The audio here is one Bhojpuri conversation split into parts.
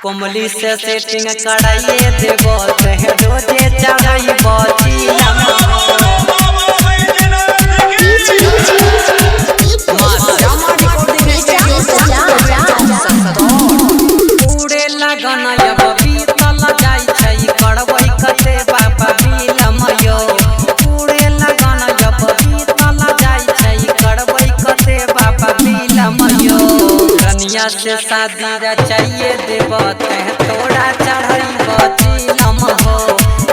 कोमली से सेटिंग कराइए देबो तहे रोजे चढ़ाई बचिला उड़े लगन अब बीतल जाई छै करबै कते बाबा बिलमयो उड़े लगन अब बीतल जाई छै करबै कते बाबा बिलमयो कन्या से शादी रचाइए देबो तहे तोरा चढ़ाई बचिलम हो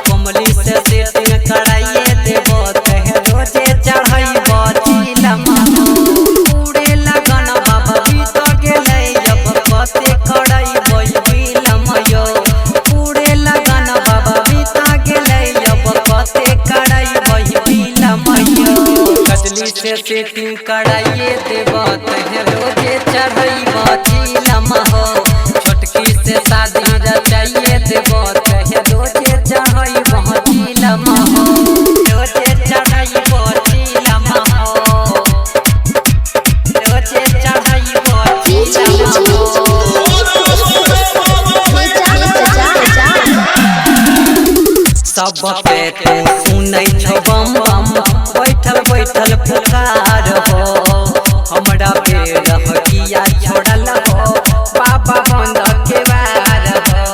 कोमली से सेटिंग कराइए देबो तहे रोजे चढ़ाई बचिलम हो उड़े लगन बाबा बीत गेलै अब कते करैबै बिलमयो उड़े लगन बाबा बीत गेलै अब कते करैबै बिलमयो कजली से सेटिंग कराइए देबो तहे रोजे चढ़ाई बचिलम हो छोटकी से शादी रचाइए देबो तहे रोजे चढ़ाई बचिलम हो रोजे चढ़ाई बचिलम हो रोजे चढ़ाई बचिलम हो सब पे तू सुनै छौ बम बम बैठल बैठल पुकार हो हमरा पे रहकिया छोड़ल हो बाबा बंद के वार हो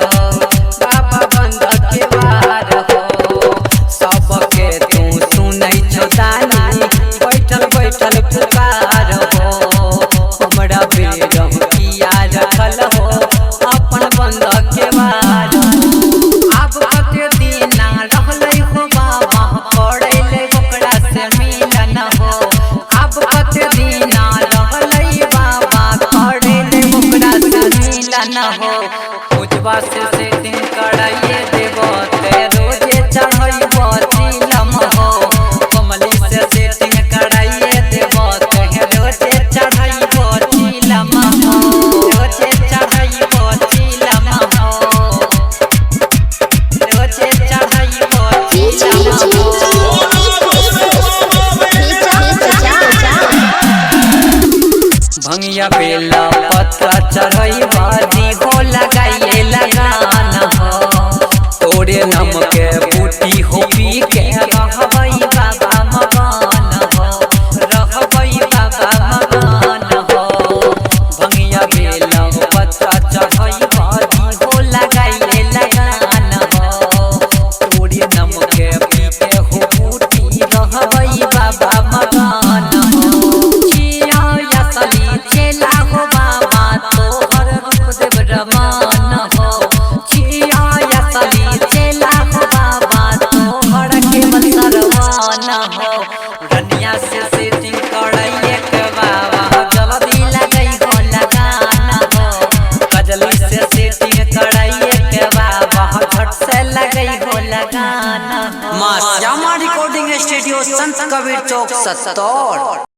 बाबा बंद के वार हो सब के तू सुनै छौ दानी बैठल बैठल पुकार हो हमरा पे रहकिया रखल हो अपन बंद के वार अब कते दिन रहलै हो बाबा पड़ैले ओकरा से मिलन हो अब कते दिन रहलै बाबा पड़ैले ओकरा से मिलन हो पूजवा से सेटिंग कराइए देबो ते रोजे चढ़ै बचिलम हो कोमली से सेटिंग कराइए देबो ते रोजे चढ़ै बचिलम हो रोजे चढ़ै बचिलम हो रोजे चढ़ाई बचिलम भंगिया बेला पत्रा चढ़ई बाजी हो लगाइए लगान हो तोरे नम के बूटी हो पी के रहबै बाबा मगन हो रहबै बाबा मगन हो भंगिया बेला पत्रा चढ़ई बाजी हो लगाइए लगान हो तोरे नम के पी के हो बूटी रहबै बाबा मगन हो जिया असली चेला हो बाबा तोहर रूप देव रमान हो जिया असली चेला हो बाबा तोहर केवल सरवान हो कन्या से सेटिंग कराइए के बाबा जल्दी लगई हो लगान हो कजली से सेटिंग कराइए के बाबा झट से लगई हो लगान हो मां श्यामा रिकॉर्डिंग स्टूडियो संत कबीर चौक 70।